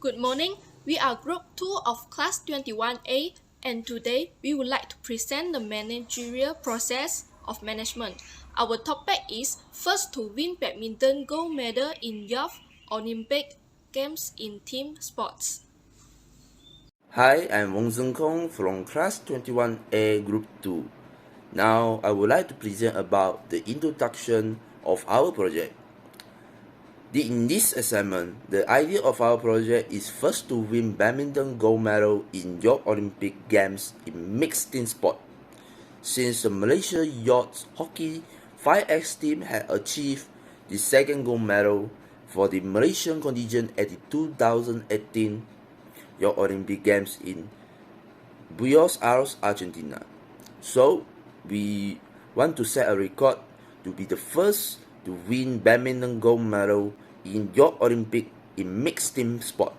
Good morning. We are Group 2 of Class 21A, and today we would like to present the managerial process of management. Our topic is first to win badminton gold medal in Youth Olympic Games in team sports. Hi, I'm Wong Zeng Kong from Class 21A Group 2. Now, I would like to present about the introduction of our project. In this assignment, the idea of our project is first to win badminton gold medal in Youth Olympic Games in mixed team sport. Since the Malaysia Youth Hockey 5X team had achieved the second gold medal for the Malaysian contingent at the 2018 Youth Olympic Games in Buenos Aires, Argentina. So, we want to set a record to be the first to win badminton gold medal in Youth Olympic in mixed team sport.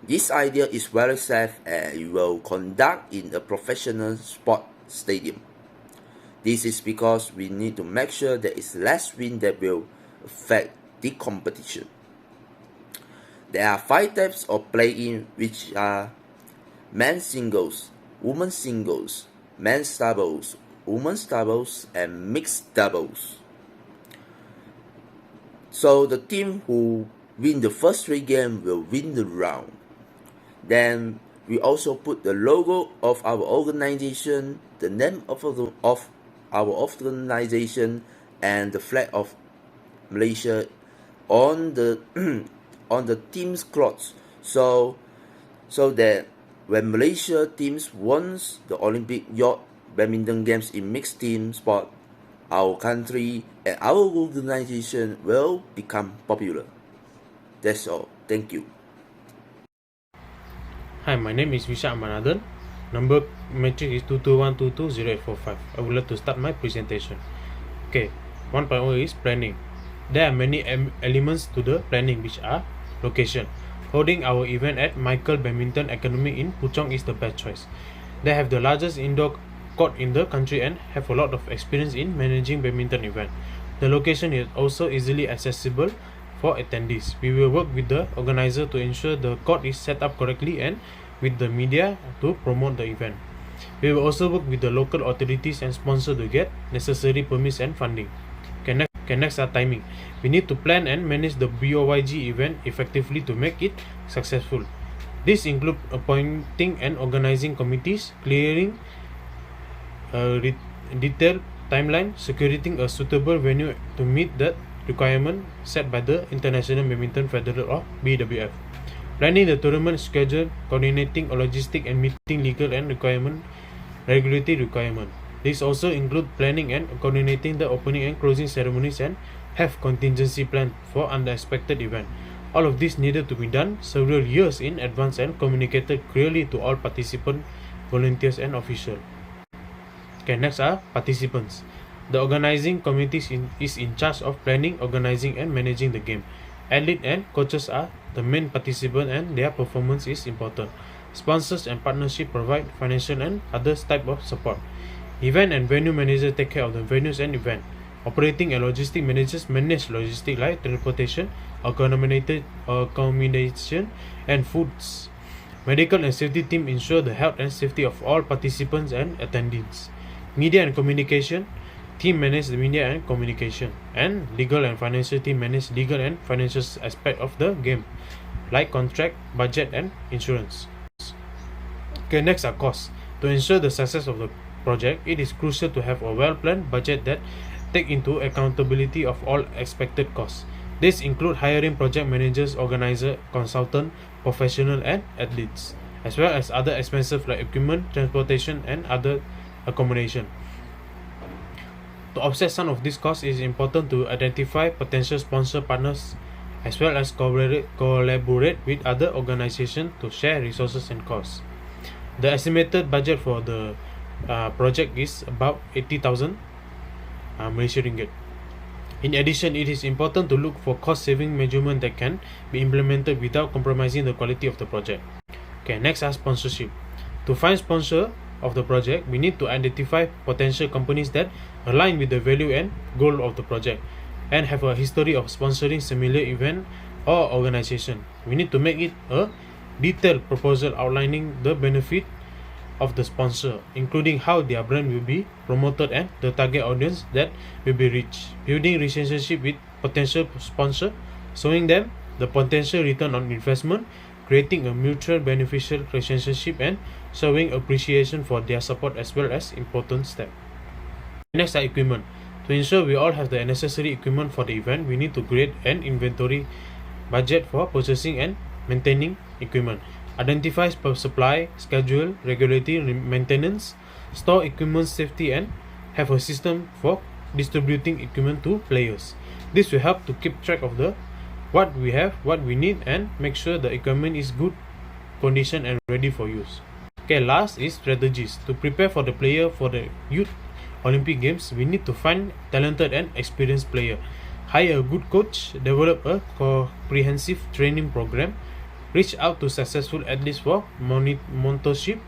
This idea is very safe and it will conduct in a professional sport stadium. This is because we need to make sure there is less wind that will affect the competition. There are 5 types of play-in, which are men's singles, women's singles, men's doubles, women's doubles, and mixed doubles. So the team who win the first 3 games will win the round. Then we also put the logo of our organization, the name of our organization, and the flag of Malaysia on the on the team's clothes, so that when Malaysia teams wins the Olympic Youth Badminton Games in mixed team sport, our country and our organization will become popular. That's all. Thank you. Hi, my name is Vishak Amanathan. Number matrix is 221220845. I would like to start my presentation. Okay, 1.0 is planning. There are many elements to the planning, which are location. Holding our event at Michael Badminton Academy in Puchong is the best choice. They have the largest indoor court in the country and have a lot of experience in managing badminton event. The location is also easily accessible for attendees. We will work with the organizer to ensure the court is set up correctly and with the media to promote the event. We will also work with the local authorities and sponsors to get necessary permits and funding. Next are timing. We need to plan and manage the BOYG event effectively to make it successful. This includes appointing and organizing committees, clearing a detailed timeline, securing a suitable venue to meet the requirement set by the International Badminton Federation or BWF. Planning the tournament schedule, coordinating logistic and meeting legal and regulatory requirement. This also includes planning and coordinating the opening and closing ceremonies and have contingency plan for unexpected event. All of this needed to be done several years in advance and communicated clearly to all participants, volunteers and officials. Okay, next are participants. The organizing committee is in charge of planning, organizing and managing the game. Athletes and coaches are the main participants and their performance is important. Sponsors and partnership provide financial and other type of support. Event and venue managers take care of the venues and event. Operating and logistic managers manage logistics like transportation, accommodation and foods. Medical and safety team ensure the health and safety of all participants and attendees. Media and communication team manage the media and communication. And legal and financial team manage legal and financial aspect of the game, like contract, budget and insurance. Okay, next are costs. To ensure the success of the project, it is crucial to have a well-planned budget that take into accountability of all expected costs. This include hiring project managers, organizer, consultant, professional and athletes, as well as other expenses like equipment, transportation and other accommodation. To offset some of these costs, it is important to identify potential sponsor partners as well as collaborate with other organizations to share resources and costs. The estimated budget for the project is about 80,000 Malaysian ringgit. In addition, it is important to look for cost-saving measurements that can be implemented without compromising the quality of the project. Okay, next are sponsorship. To find sponsor of the project, we need to identify potential companies that align with the value and goal of the project and have a history of sponsoring similar event or organization. We need to make it a detailed proposal outlining the benefit of the sponsor, including how their brand will be promoted and the target audience that will be reached. Building relationship with potential sponsor, showing them the potential return on investment, creating a mutual beneficial relationship, and showing appreciation for their support as well as important step. Next are equipment. To ensure we all have the necessary equipment for the event, we need to create an inventory budget for purchasing and maintaining equipment. Identify supply, schedule, regularity, maintenance, store equipment safety, and have a system for distributing equipment to players. This will help to keep track of the what we have, what we need, and make sure the equipment is good condition and ready for use. Okay, last is strategies. To prepare for the player for the youth Olympic Games, we need to find talented and experienced player, hire a good coach, develop a comprehensive training program, reach out to successful athletes for mentorship,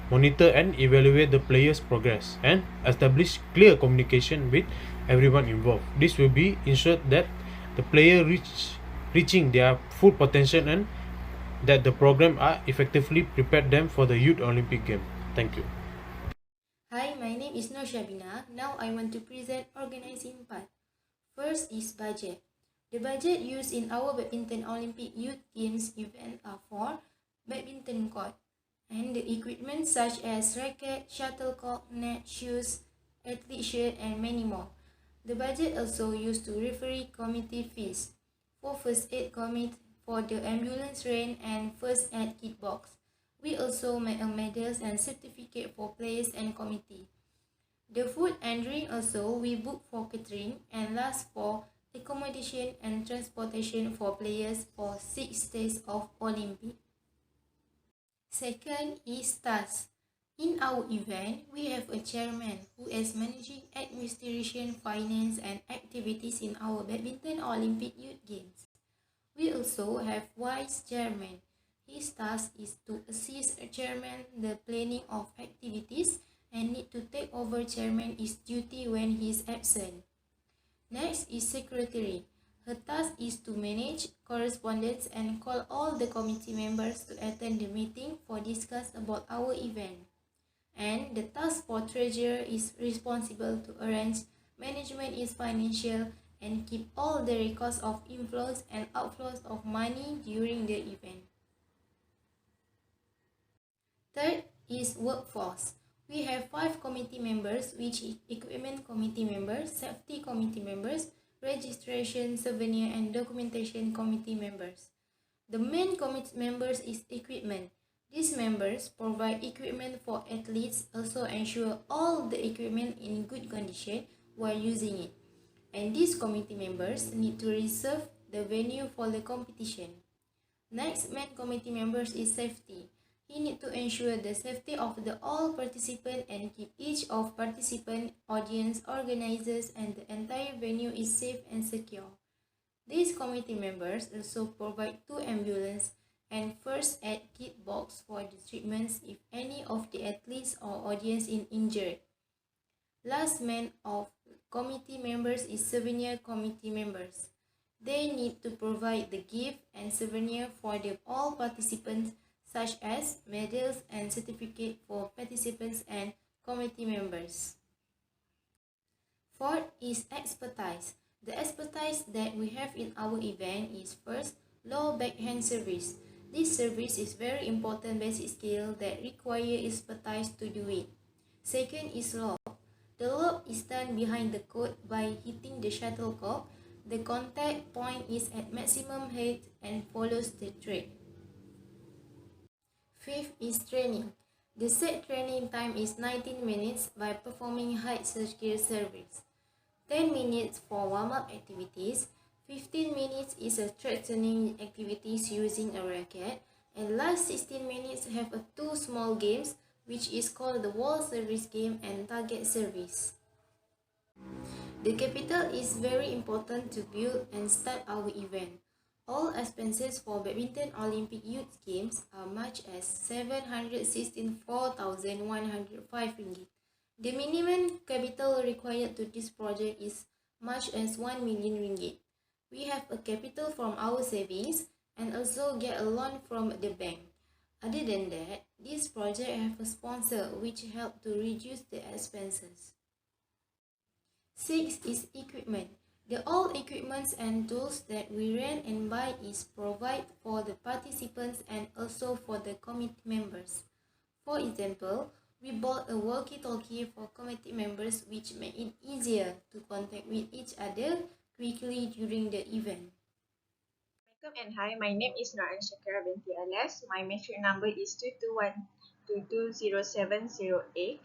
monitor and evaluate the players' progress, and establish clear communication with everyone involved. This will be ensured that the player reaching their full potential and that the program are effectively prepared them for the Youth Olympic Game. Thank you. Hi, my name is Nur Shabina. Now I want to present organizing part. First is budget. The budget used in our Badminton Olympic Youth Games event are for badminton court and the equipment such as racket, shuttlecock, net, shoes, athlete shirt, and many more. The budget also used to referee committee fees, for first aid commit, for the ambulance rent, and first aid kit box. We also make a medals and certificate for players and committee. The food and drink also we book for catering, and last for accommodation and transportation for players for 6 days of Olympic. Second is tasks. In our event, we have a chairman who is managing administration, finance, and activities in our Badminton Olympic Youth Games. We also have vice chairman. His task is to assist a chairman the planning of activities and need to take over chairman his duty when he is absent. Next is secretary. Her task is to manage correspondence and call all the committee members to attend the meeting for discuss about our event. And the task for treasurer is responsible to arrange management is financial and keep all the records of inflows and outflows of money during the event. Third is workforce. We have 5 committee members, which is equipment committee members, safety committee members, registration, souvenir, and documentation committee members. The main committee members is equipment. These members provide equipment for athletes, also ensure all the equipment in good condition while using it. And these committee members need to reserve the venue for the competition. Next main committee members is safety. He need to ensure the safety of the all participants and keep each of participant, audience, organizers, and the entire venue is safe and secure. These committee members also provide 2 ambulances and first aid kit box for the treatments if any of the athletes or audience is injured. Last man of committee members is souvenir committee members. They need to provide the gift and souvenir for the all participants, such as medals and certificate for participants and committee members. Fourth is expertise. The expertise that we have in our event is first, low backhand service. This service is very important basic skill that require expertise to do it. Second is lob. The lob is done behind the court by hitting the shuttlecock. The contact point is at maximum height and follows the thread. Fifth is training. The set training time is 19 minutes by performing high circular service. 10 minutes for warm-up activities. 15 minutes is a strengthening activities using a racket. And last 16 minutes have 2 small games, which is called the wall service game and target service. The capital is very important to build and start our event. All expenses for Badminton Olympic Youth Games are much as 764,105 ringgit. The minimum capital required to this project is much as 1 million ringgit. We have a capital from our savings and also get a loan from the bank. Other than that, this project have a sponsor which help to reduce the expenses. 6 is equipment. The all equipments and tools that we rent and buy is provided for the participants and also for the committee members. For example, we bought a walkie-talkie for committee members which make it easier to contact with each other quickly during the event. Welcome and hi, my name is Noran Shakira binti Alas. My metric number is 221220708.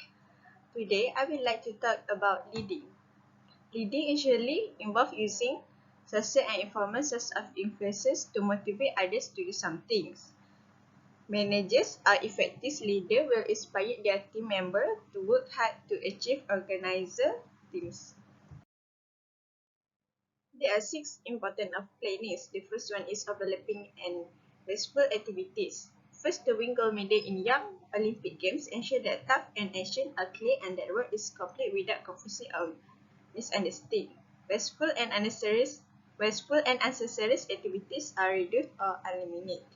Today, I would like to talk about leading. Leading usually involves using social and informal sources of influences to motivate others to do some things. Managers or effective leaders will inspire their team members to work hard to achieve organized teams. There are 6 important of planning. The first one is overlapping and wasteful activities. First, to win gold medal in Young Olympic Games, ensure that task and action are clear and that work is complete without confusion or misunderstanding. Wasteful and unnecessary activities are reduced or eliminated.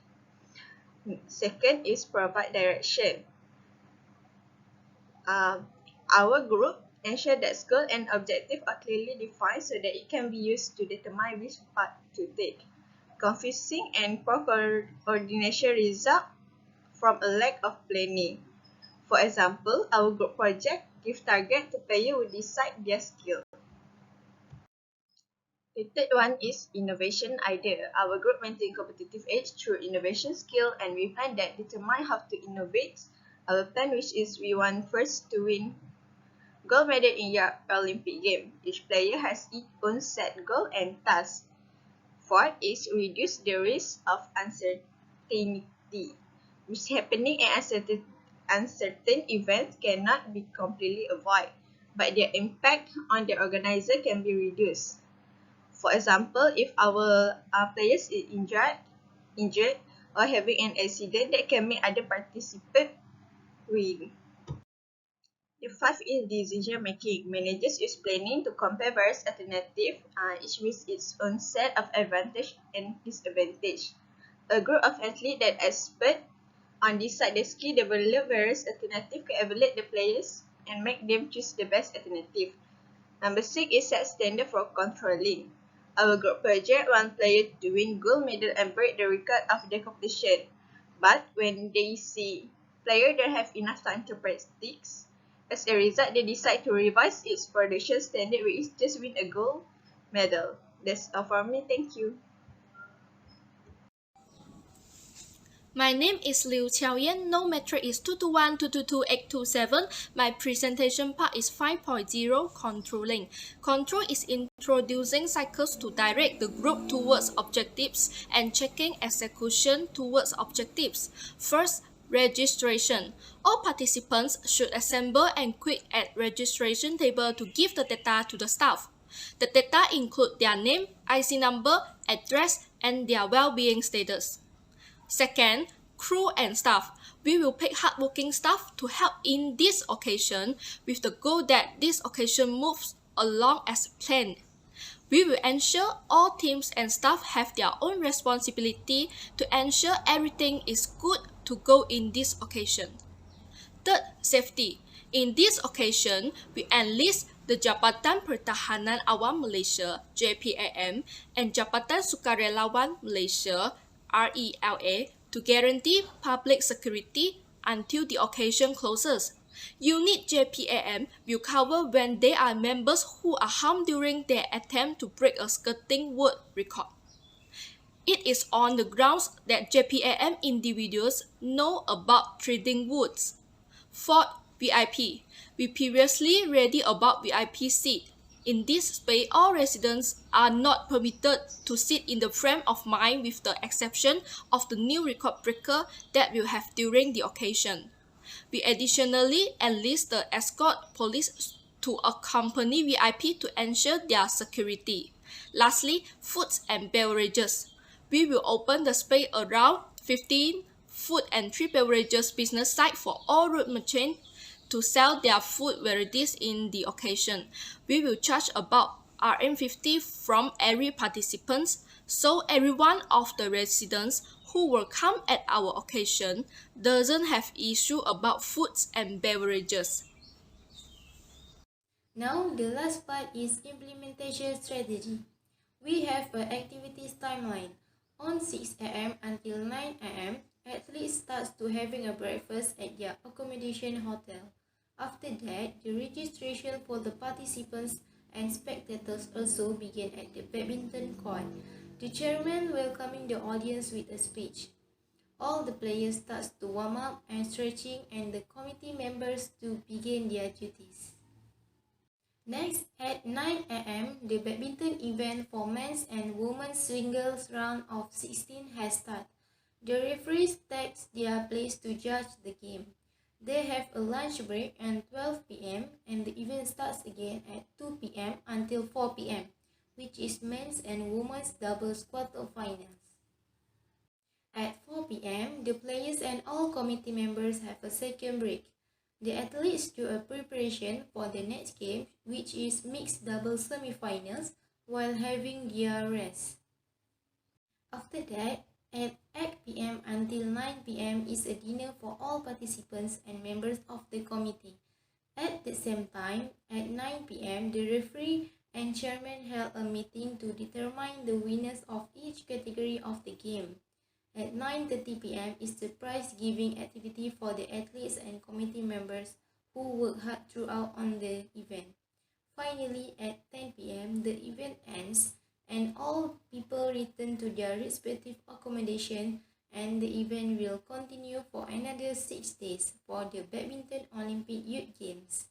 Second is provide direction. Our group ensure that goal and objective are clearly defined so that it can be used to determine which path to take. Confusing and poor coordination result from a lack of planning. For example, our group project give target to player who decide their skill. The third one is innovation idea. Our group maintain competitive edge through innovation skill and we plan that determine how to innovate. Our plan which is we want first to win gold medal in your Olympic game. Each player has its own set goal and task. Fourth is reduce the risk of uncertainty. Mishappening and uncertain events cannot be completely avoided, but their impact on the organizer can be reduced. For example, if our players is injured or having an accident that can make other participants win. The fifth is decision making. Managers use planning to compare various alternatives, each with its own set of advantage and disadvantage. A group of athletes that expert on decide the skill develop various alternatives to evaluate the players and make them choose the best alternative. Number 6 is set standard for controlling. Our group project one player to win gold medal and break the record of the competition. But when they see player don't have enough time to practice, as a result, they decide to revise its production standard which just win a gold medal. That's all for me. Thank you. My name is Liu Qiaoyan. No metric is 221222827. My presentation part is 5.0 controlling. Control is introducing cycles to direct the group towards objectives and checking execution towards objectives. First, registration. All participants should assemble and quit at registration table to give the data to the staff. The data include their name, IC number, address, and their well-being status. Second, crew and staff. We will pick hardworking staff to help in this occasion with the goal that this occasion moves along as planned. We will ensure all teams and staff have their own responsibility to ensure everything is good to go in this occasion. Third, safety. In this occasion, we enlist the Jabatan Pertahanan Awam Malaysia (JPAM) and Jabatan Sukarelawan Malaysia (RELA) to guarantee public security until the occasion closes. Unit JPAM will cover when there are members who are harmed during their attempt to break a skirting world record. It is on the grounds that JPAM individuals know about trading woods. Fourth, VIP. We previously read about VIP seat. In this space, all residents are not permitted to sit in the frame of mind with the exception of the new record breaker that we'll have during the occasion. We additionally enlist the escort police to accompany VIP to ensure their security. Lastly, foods and beverages. We will open the space around 15 food and 3 beverages business site for all road merchants to sell their food varieties in the occasion. We will charge about RM50 from every participant, so every one of the residents who will come at our occasion doesn't have issue about foods and beverages. Now the last part is implementation strategy. We have an activities timeline. On 6 am until 9 am, athletes starts to having a breakfast at their accommodation hotel. After that, the registration for the participants and spectators also began at the badminton court. The chairman welcoming the audience with a speech. All the players starts to warm up and stretching and the committee members to begin their duties. Next, at 9 am, the badminton event for men's and women's singles round of 16 has started. The referees take their place to judge the game. They have a lunch break at 12 pm and the event starts again at 2 pm until 4 pm, which is men's and women's doubles quarterfinals. At 4 pm, the players and all committee members have a second break. The athletes do a preparation for the next game, which is mixed doubles semifinals, while having their rest. After that, at 8 pm until 9 pm is a dinner for all participants and members of the committee. At the same time, at 9 pm, the referee and chairman held a meeting to determine the winners of each category of the game. At 9:30 pm is the prize giving activity for the athletes and committee members who work hard throughout on the event. Finally, at 10 pm, the event ends and all people return to their respective accommodation and the event will continue for another 6 days for the Badminton Olympic Youth Games.